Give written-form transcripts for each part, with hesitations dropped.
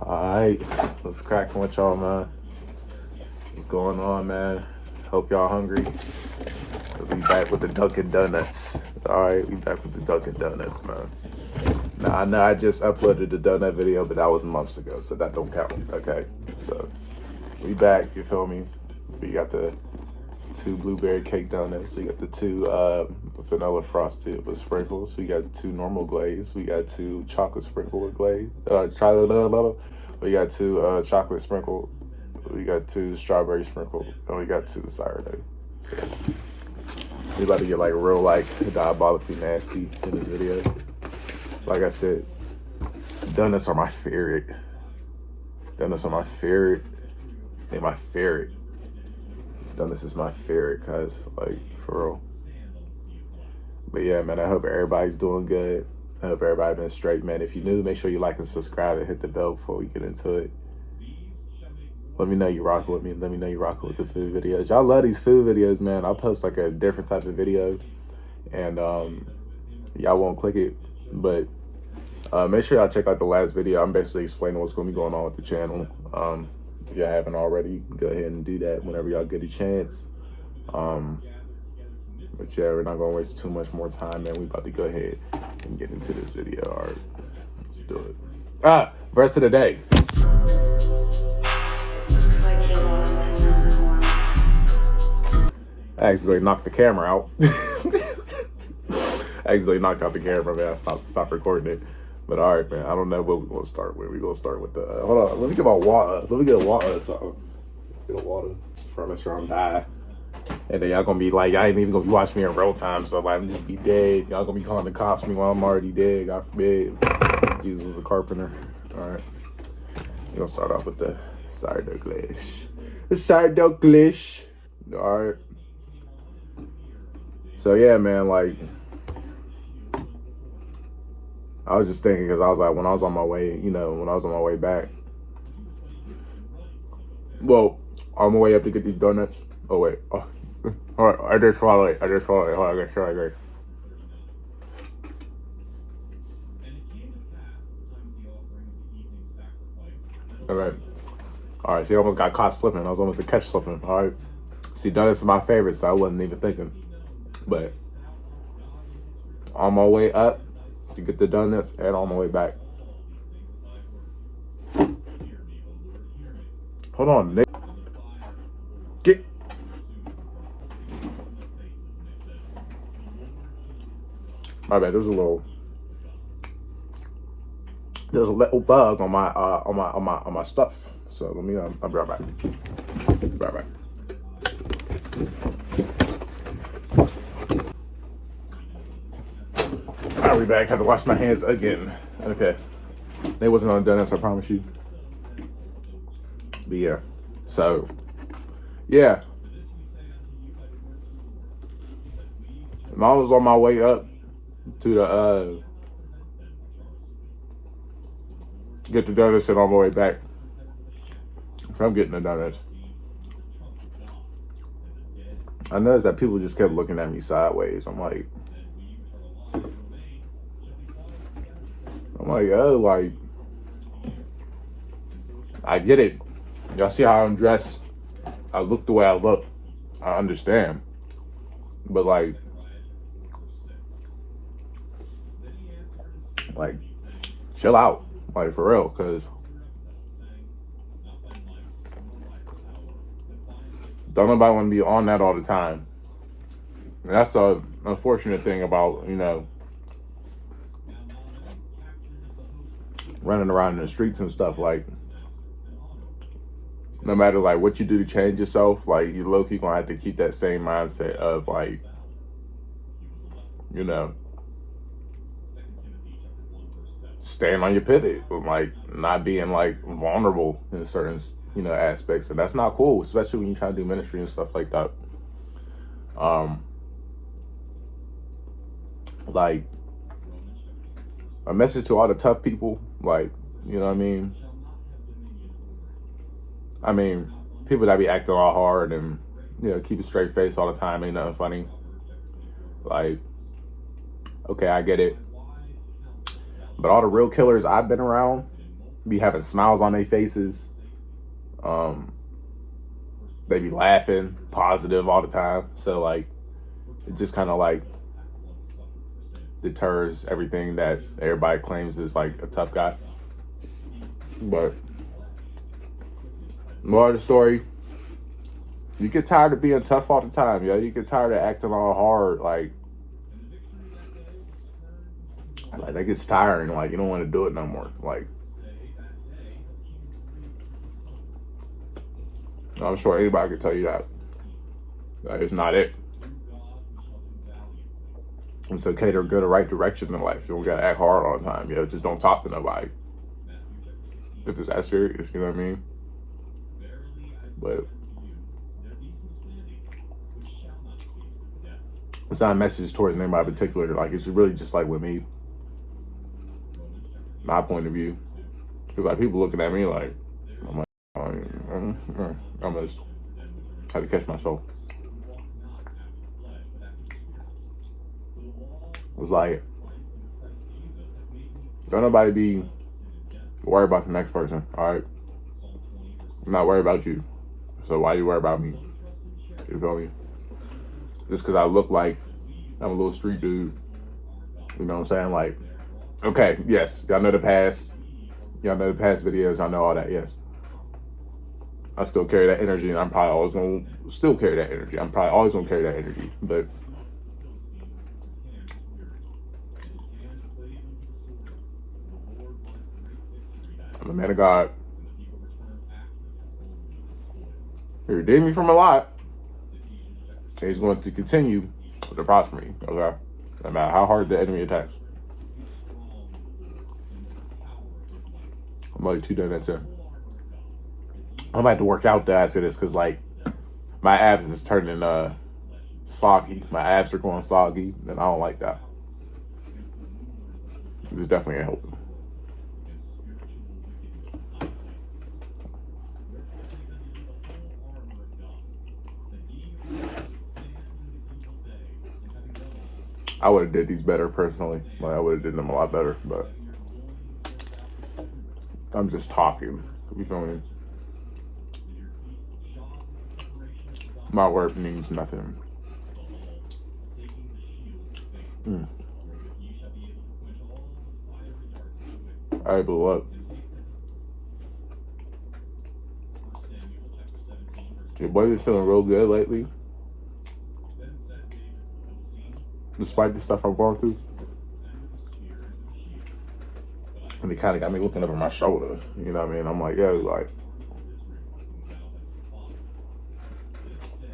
Alright, what's cracking with y'all, man? What's going on, man? Hope y'all hungry. Cause we back with the Dunkin' Donuts. Alright, we back with the Dunkin' Donuts, man. Now, I know I just uploaded the donut video, but that was months ago, so that don't count, okay? So, we back, you feel me? We got the 2 blueberry cake donuts. We got the 2 vanilla frosted with sprinkles. We got 2 normal glaze. We got 2 chocolate sprinkle with glaze. We got 2 chocolate sprinkle. We got 2 strawberry sprinkle, and we got 2 sourdough. So we about to get like real diabolically nasty in this video. Like I said, donuts are my favorite. Donuts are my favorite. They're my favorite. Donuts is my favorite, cause like for real. But yeah, man, I hope everybody's doing good. I hope everybody been straight, man. If you're new, make sure you like and subscribe and hit the bell before we get into it. Let me know you rocking with me. Let me know you rocking with the food videos. Y'all love these food videos, man. I'll post like a different type of video, and y'all won't click it, but make sure y'all check out the last video. I'm basically explaining what's gonna be going on with the channel. If y'all haven't already, go ahead and do that whenever y'all get a chance. But yeah, we're not gonna waste too much more time, man. We about to go ahead and get into this video. All right, let's do it. Verse of the day. I accidentally knocked the camera out. I accidentally knocked out the camera, man. I stopped recording it. But all right, man. I don't know what we're gonna start with. We're gonna start with the hold on. Let me get my water. Let me get a water or something. Get a water from us from die. And then y'all gonna be like, y'all ain't even gonna be watching me in real time. So like, I'm just be dead. Y'all gonna be calling the cops me while I'm already dead. God forbid. Jesus was a carpenter. All right. We're gonna start off with the sourdough glaze. The sourdough glaze. All right. So yeah, man, like, I was just thinking, because I was like, when I was on my way, when I was on my way back, well, on my way up to get these donuts. Oh, wait. Oh, all right, I just swallowed it. Hold on, I gotta try again. All right, see, I almost got caught slipping. I was almost a catch slipping. All right. See, donuts are my favorite, so I wasn't even thinking. But on my way up to get the donuts and on my way back. Hold on, Nick. Get. My bad. There's a little bug on my stuff. So let me. I'll be right back. Right back. I'll be back. Had to wash my hands again. Okay. They wasn't on donuts, I promise you. But yeah. So, yeah. And I was on my way up to the get the donuts and on my way back from getting the donuts. I noticed that people just kept looking at me sideways. I'm like, oh, like, I get it. Y'all see how I'm dressed? I look the way I look. I understand. But like, chill out. Like, for real, because don't nobody want to be on that all the time. And that's the unfortunate thing about, running around in the streets and stuff. Like, no matter like what you do to change yourself, like, you low-key gonna have to keep that same mindset of like, staying on your pivot, but like not being like vulnerable in certain aspects, and that's not cool, especially when you try to do ministry and stuff like that. Like, a message to all the tough people, like, you know what I mean? I mean, people that be acting all hard and, keep a straight face all the time, ain't nothing funny. Like, okay, I get it. But all the real killers I've been around, be having smiles on their faces. They be laughing, positive all the time. So like, it just kind of like deters everything that everybody claims is like a tough guy. But more of the story, you get tired of being tough all the time, yo. You get tired of acting all hard, like that gets tiring. Like you don't want to do it no more. Like I'm sure anybody could tell you that. That is not it. It's okay to go the right direction in life. You don't gotta act hard all the time. Yo, just don't talk to nobody. If it's that serious, you know what I mean? But it's not a message towards anybody in particular. Like it's really just like with me, my point of view. Because like people looking at me like, I'm like, I almost had to catch myself. It was like, don't nobody be worried about the next person, all right? I'm not worried about you. So why you worry about me? You feel me? Just because I look like I'm a little street dude. You know what I'm saying? Like, okay, yes, y'all know the past. Y'all know the past videos. Y'all know all that, yes. I still carry that energy, and I'm probably always going to still carry that energy. I'm probably always going to carry that energy. But I'm a man of God. He redeemed me from a lot. And he's going to continue to prosper me, okay? No matter how hard the enemy attacks. I'm like 2 donuts in. I'm about to work out after this because, like, my abs is turning soggy. My abs are going soggy, and I don't like that. This definitely ain't helping. I would have did these better personally. Like I would have did them a lot better, but I'm just talking. You feel me? My word means nothing. I blew up. Your boy been feeling real good lately. Despite the stuff I'm going through. And it kind of got me looking over my shoulder. You know what I mean? I'm like, yo, like,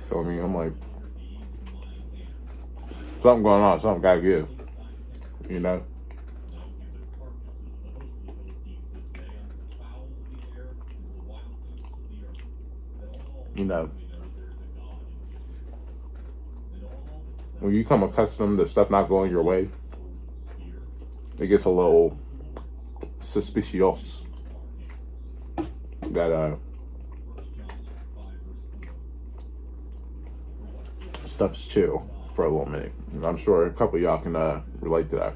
feel me? I'm like, something going on, something gotta give. You know? You know, when you become accustomed to stuff not going your way, it gets a little suspicious that stuff's chill for a little minute. And I'm sure a couple of y'all can relate to that.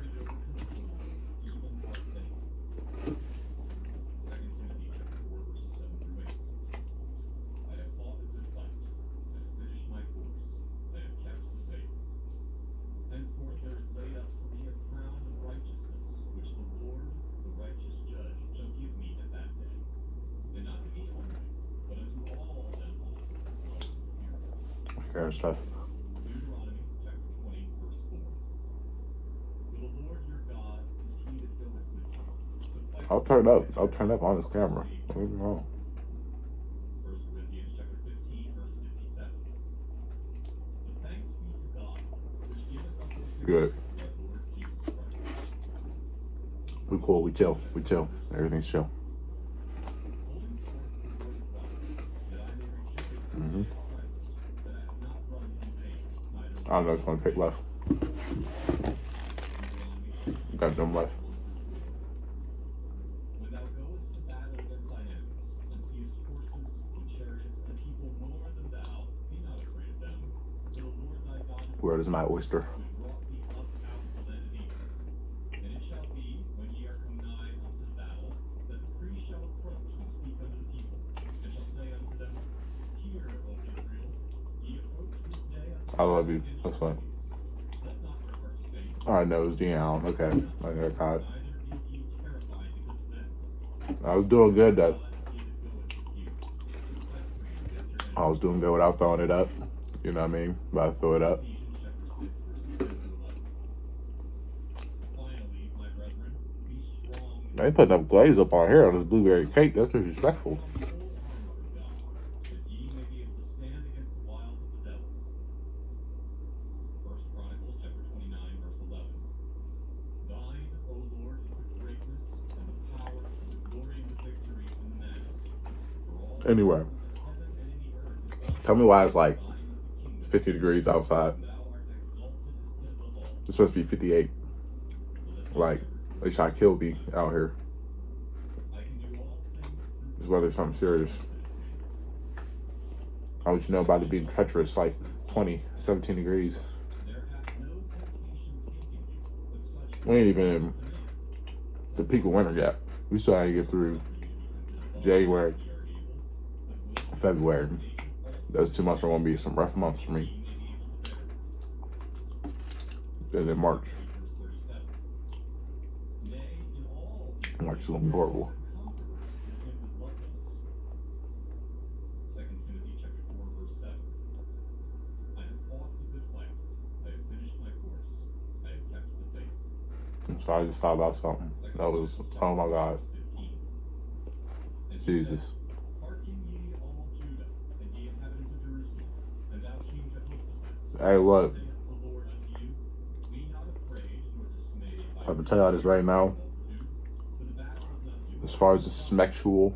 And stuff. I'll turn up on this camera. Don't get me wrong. Good. We cool, we chill. Everything's chill. I don't know if it's gonna pick left. Got them left. Where is my oyster? I love you. That's fine. I know it was Yall. Okay. I got caught. I was doing good though. I was doing good without throwing it up. You know what I mean? But I throw it up. They putting up glaze up on here on this blueberry cake. That's disrespectful. Anyway, tell me why it's like 50 degrees outside. It's supposed to be 58. Like, they try to kill me out here. This weather's something serious. How would you know about it being treacherous, like 17 degrees? We ain't even in the peak of winter yet. We still gotta get through January, February. Those 2 months are gonna be some rough months for me. And then March. March is gonna be horrible. So I just thought about something. That was, oh my God. Jesus. Hey, look. I'm gonna tell y'all this right now. As far as the sexual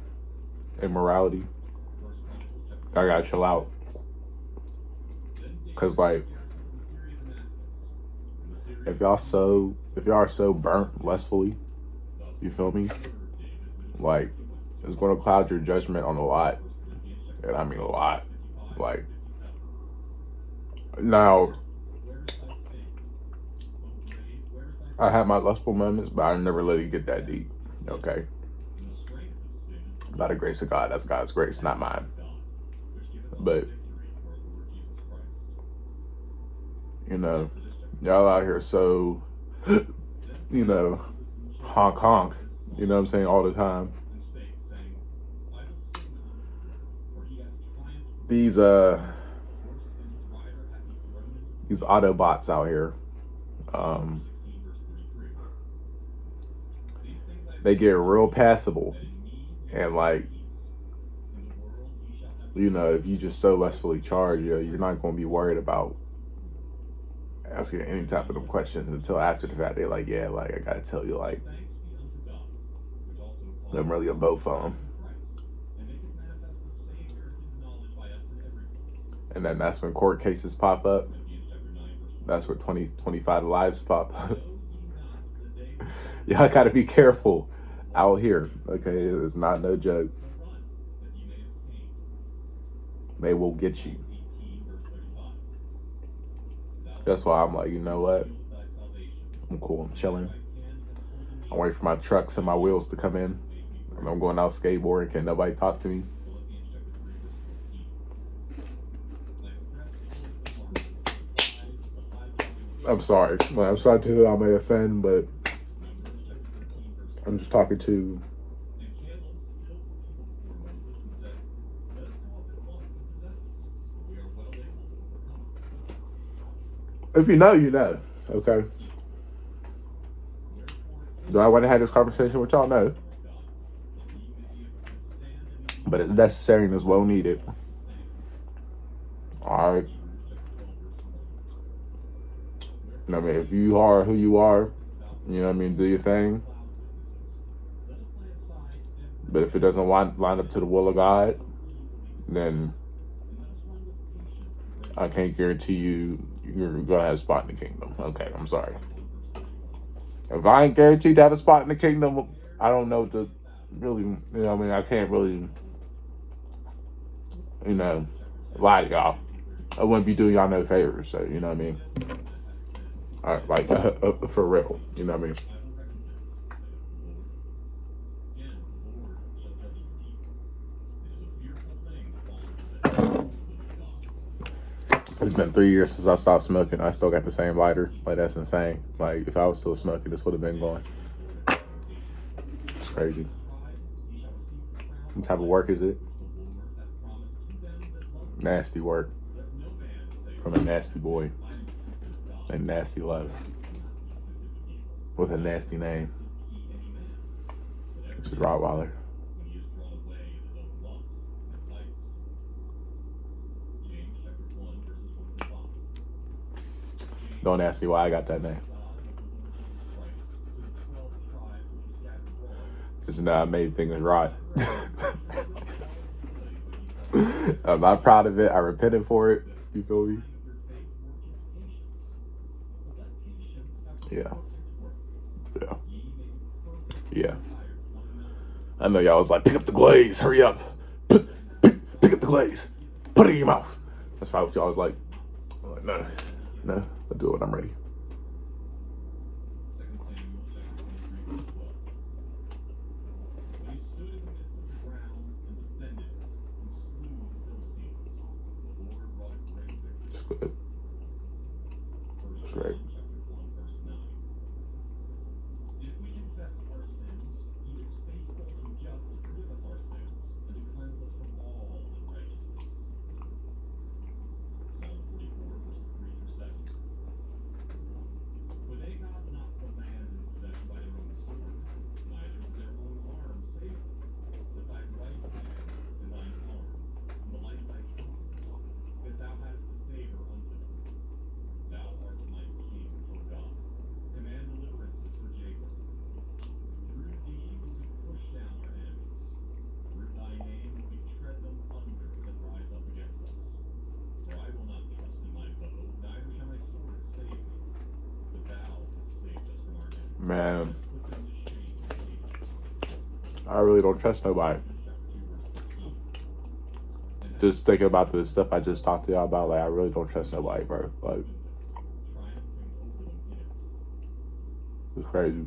immorality, I gotta chill out. Cause like, if y'all are so burnt lustfully, you feel me? Like, it's gonna cloud your judgment on a lot. And I mean a lot. Like, now, I had my lustful moments, but I never let it get that deep. Okay? By the grace of God, that's God's grace, not mine. But, you know, y'all out here so, you know, honk honk, you know what I'm saying, all the time. These Autobots out here, they get real passable, and like, you know, if you just so lustfully charged, you're not going to be worried about asking any type of them questions until after the fact. They're like, yeah, like, I gotta tell you, like, I'm really a both of them. And then that's when court cases pop up. That's where 25 lives pop up. Y'all gotta be careful out here, okay? It's not no joke. They will get you. That's why I'm like, you know what? I'm cool, I'm chilling. I'm waiting for my trucks and my wheels to come in. And I'm going out skateboarding, can't nobody talk to me. I'm sorry. I'm sorry to who I may offend, but I'm just talking to if you know, you know, okay? Do I want to have this conversation with y'all? No. But it's necessary and it's well needed. All right. You know what I mean? If you are who you are, you know what I mean, do your thing. But if it doesn't line up to the will of God, then I can't guarantee you're going to have a spot in the kingdom. Okay, I'm sorry. If I ain't guaranteed to have a spot in the kingdom, I don't know what to really, you know what I mean? I can't really, you know, lie to y'all. I wouldn't be doing y'all no favors, so, you know what I mean? All right, like, for real, you know what I mean? It's been 3 years since I stopped smoking. I still got the same lighter. Like, that's insane. Like, if I was still smoking, this would have been going. It's crazy. What type of work is it? Nasty work. From a nasty boy. And nasty love. With a nasty name. Which is Rottweiler. Don't ask me why I got that name. Just know I made things right. I'm not proud of it. I repented for it. You feel me? Yeah. Yeah. Yeah. I know y'all was like, pick up the glaze. Hurry up. Pick up the glaze. Put it in your mouth. That's probably what y'all was like. I'm like, no. I'll do it when I'm ready. It's good. It's great. Man, I really don't trust nobody. Just thinking about the stuff I just talked to y'all about, like, I really don't trust nobody, bro. Like, it's crazy.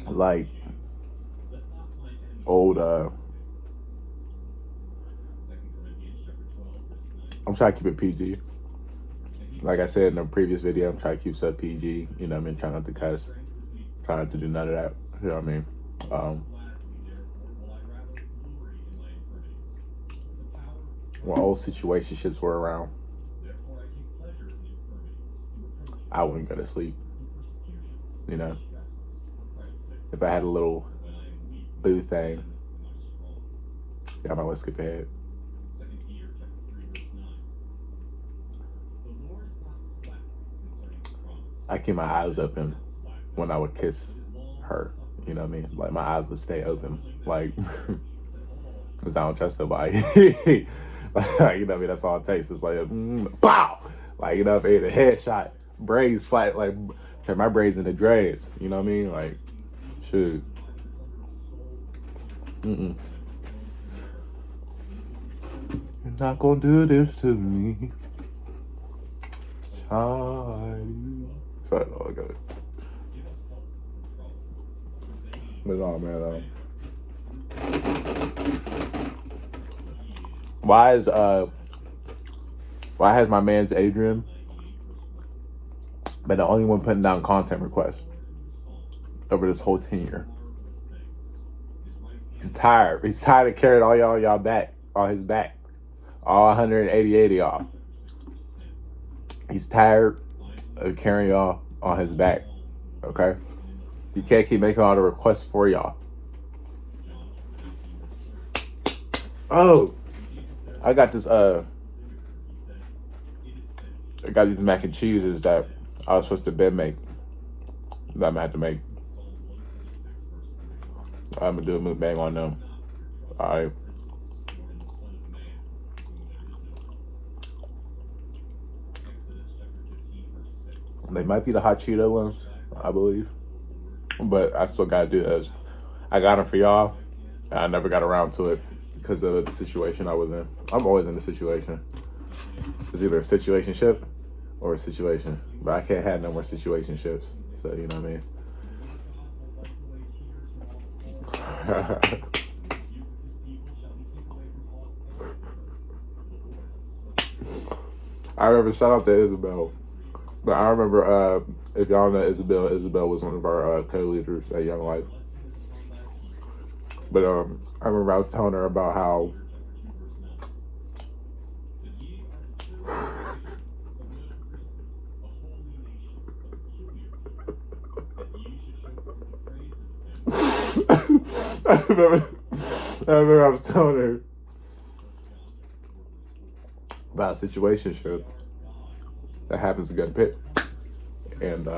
Like, old, I'm trying to keep it PG. Like I said in the previous video, I'm trying to keep stuff PG. You know what I mean? Trying not to cuss. Trying not to do none of that. You know what I mean? When old situationships were around, I wouldn't go to sleep. You know? If I had a little boo thing, yeah, I might want to skip ahead. I keep my eyes open when I would kiss her. You know what I mean? Like, my eyes would stay open. Like, because I don't trust nobody. Like, you know what I mean? That's all it takes. It's like, bow! Like, you know what I mean? A headshot. Braids flat. Like, turn my braids into dreads. You know what I mean? Like, shoot. You're not gonna do this to me. Child. Sorry, I got it. But no, man, why has my man's Adrian been the only one putting down content requests over this whole tenure? He's tired. He's tired of carrying all y'all back, on his back. All 188 of y'all. He's tired of carrying y'all on his back. Okay? You can't keep making all the requests for y'all. Oh, I got this, I got these mac and cheeses that I was supposed to make. That I'm gonna have to make. I'm gonna do a mukbang on them. Alright. They might be the hot Cheeto ones, I believe. But I still gotta do those. I got them for y'all, and I never got around to it because of the situation I was in. I'm always in a situation. It's either a situationship or a situation. But I can't have no more situationships. So, you know what I mean? I remember, shout out to Isabel. But I remember, if y'all know Isabel, Isabel was one of our co-leaders at Young Life. But I remember I was telling her about how I was telling her about a situationship that happens to get a pit. And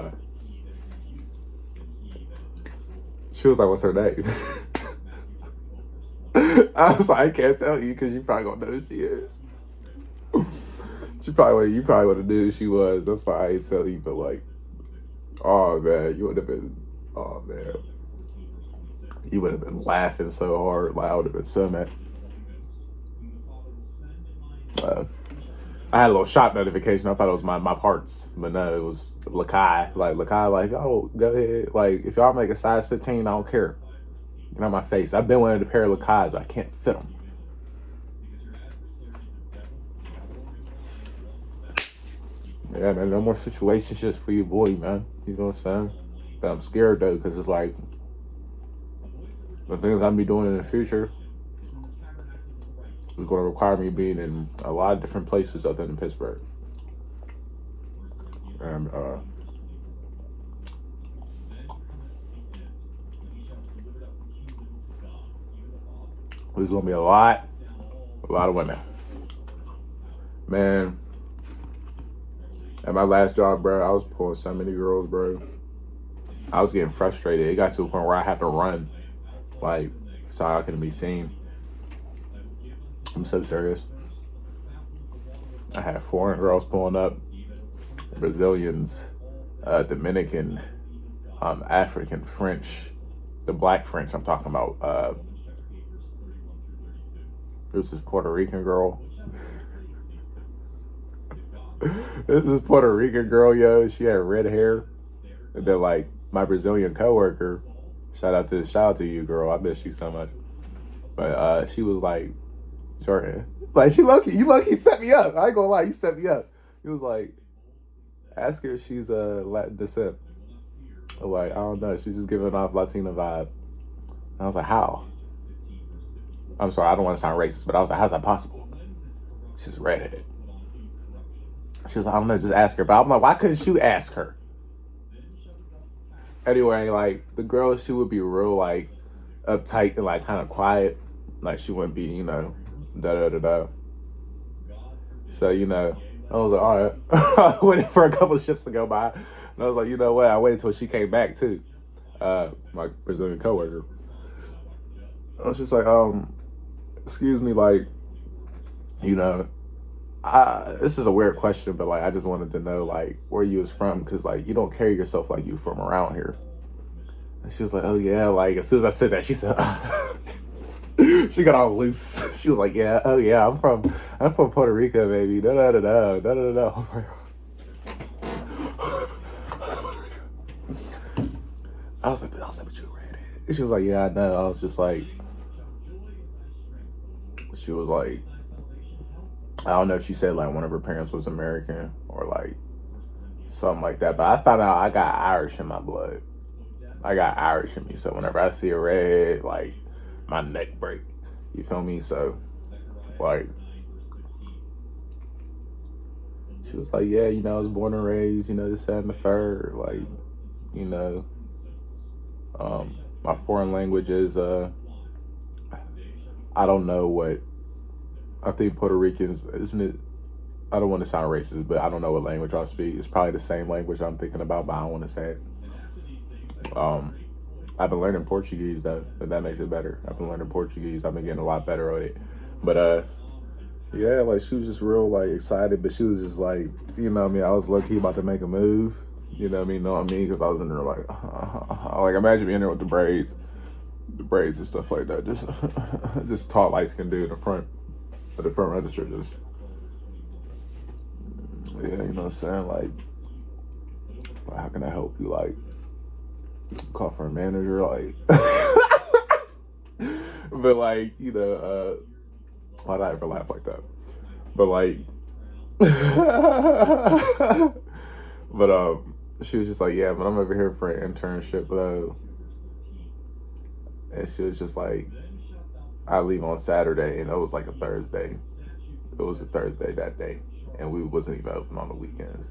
she was like, what's her name? I was like, I can't tell you because you probably don't know who she is. You probably would have knew who she was. That's why I ain't tell you. But like, oh man, you would have been, oh man, you would have been laughing so hard. Like I would have been so mad. I had a little shot notification. I thought it was my parts, but no, it was Lakai. Like, oh, go ahead. Like, if y'all make a size 15, I don't care. Get on my face. I've been wanting a pair of Lakais, but I can't fit them. Yeah, man, no more situationships for you, boy, man. You know what I'm saying? But I'm scared, though, because it's like, the things I'm be doing in the future is going to require me being in a lot of different places other than Pittsburgh. And, there's going to be a lot of women. Man, at my last job, bro, I was pulling so many girls, bro. I was getting frustrated. It got to a point where I had to run, like, so I couldn't be seen. I'm so serious. I had foreign girls pulling up, Brazilians, Dominican, African, French, the black French I'm talking about. There's this Puerto Rican girl. This is Puerto Rican girl, yo. She had red hair. And then like my Brazilian coworker, shout out to you, girl. I miss you so much. But she was like, Jordan, like you lucky set me up. I ain't gonna lie, you set me up. He was like, ask her if she's Latin descent. I'm like, I don't know. She's just giving off Latina vibe. And I was like, how? I'm sorry, I don't want to sound racist, but I was like, how's that possible? She's a redhead. She was like, I don't know, just ask her. But I'm like, why couldn't you ask her? Anyway, like, the girl, she would be real, like, uptight and, like, kind of quiet. Like, she wouldn't be, you know, da-da-da-da. So, you know, I was like, all right. I waited for a couple of shifts to go by. And I was like, you know what? I waited until she came back, too. My Brazilian coworker. I was just like, excuse me, like, you know, this is a weird question, but like I just wanted to know like where you was from, because like you don't carry yourself like you from around here. And she was like, oh yeah, like as soon as I said that, she said, she got all loose. She was like, yeah, oh yeah, I'm from Puerto Rico, baby. Da da da da da da da. I was like, but you redhead. And she was like, yeah, I know. I was just like, she was like, I don't know if she said like one of her parents was American or like something like that, but I found out I got Irish in my blood. I got Irish in me, so whenever I see a redhead, like my neck break. You feel me? So like she was like, yeah, you know, I was born and raised, you know, this, that, and the third. Like, you know, my foreign language is I don't know what. I think Puerto Ricans, isn't it? I don't want to sound racist, but I don't know what language I speak. It's probably the same language I'm thinking about, but I don't want to say it. I've been learning Portuguese though, if that makes it better. I've been learning Portuguese. I've been getting a lot better at it. But yeah, like she was just real like excited, but she was just like, you know what I mean? I was low key about to make a move. You know what I mean? Because I was in there like, like imagine being there with the braids and stuff like that. Just tall lights can do in the front. But the front register just, yeah, you know what I'm saying? Like how can I help you? Like, call for a manager? Like, but like, you know, why'd I ever laugh like that? But like, But she was just like, yeah, but I'm over here for an internship though. And she was just like, I leave on Saturday, and it was like a Thursday. It was a Thursday that day, and we wasn't even open on the weekends.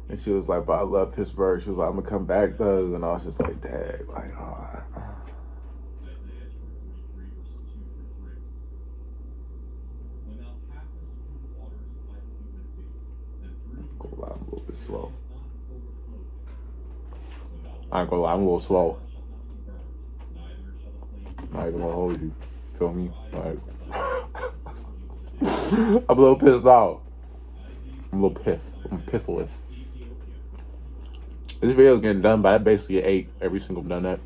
And she was like, but I love Pittsburgh. She was like, I'm gonna come back though. And I was just like, dang, like, oh. I'm a little bit slow. I ain't gonna lie, I'm a little slow. I'm not even gonna hold you. Feel me? Like, I'm a little pissed off. I'm a little pissed. I'm pithless. This video is getting done, but I basically ate every single donut.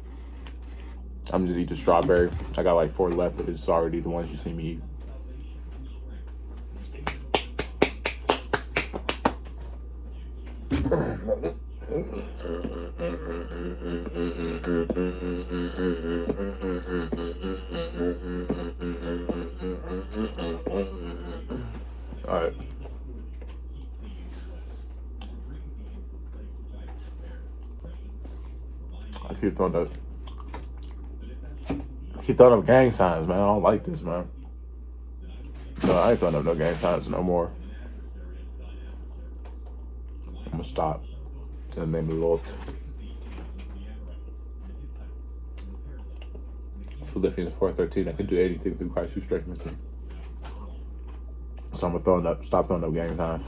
I'm just eating strawberry. I got like 4 left, but it's already the ones you see me eat. All right. I keep throwing up gang signs, man. I don't like this, man. No, I ain't throwing up no gang signs no more. I'm gonna stop in the name of the Lord. Philippians 4:13, I can do anything through Christ who strengthens me. So I'm gonna stop throwing up gang signs.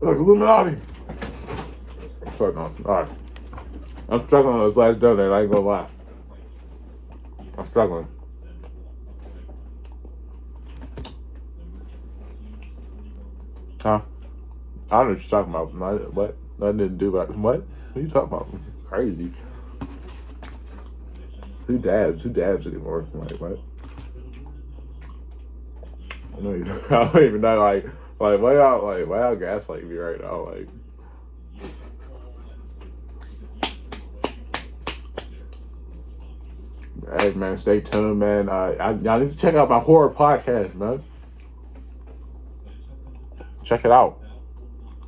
Like Illuminati. Fuck no. Alright. I'm struggling on this last donut, I ain't gonna lie. I'm struggling. Huh? I don't know what you're talking about. What? I didn't do that. What? What are you talking about? Crazy. Who dabs? Who dabs anymore? Like, what? I don't even know, like why y'all gaslight me right now? Like, hey man, stay tuned, man. Y'all need to check out my horror podcast, man. Check it out.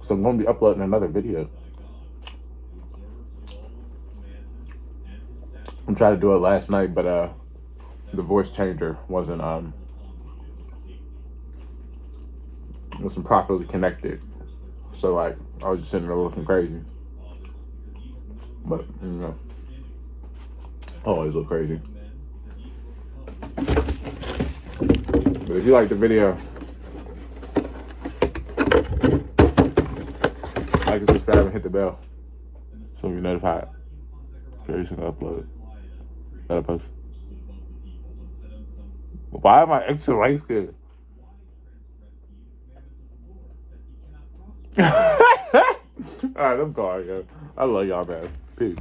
So I'm gonna be uploading another video. I'm trying to do it last night, but the voice changer wasn't properly connected. So like I was just sitting there looking crazy. But you know, I always look crazy. But if you like the video, like and subscribe and hit the bell so you're notified for every single upload that I post. Why am I extra light skinned? Alright, I'm gone, yo. I love y'all, man. Peace.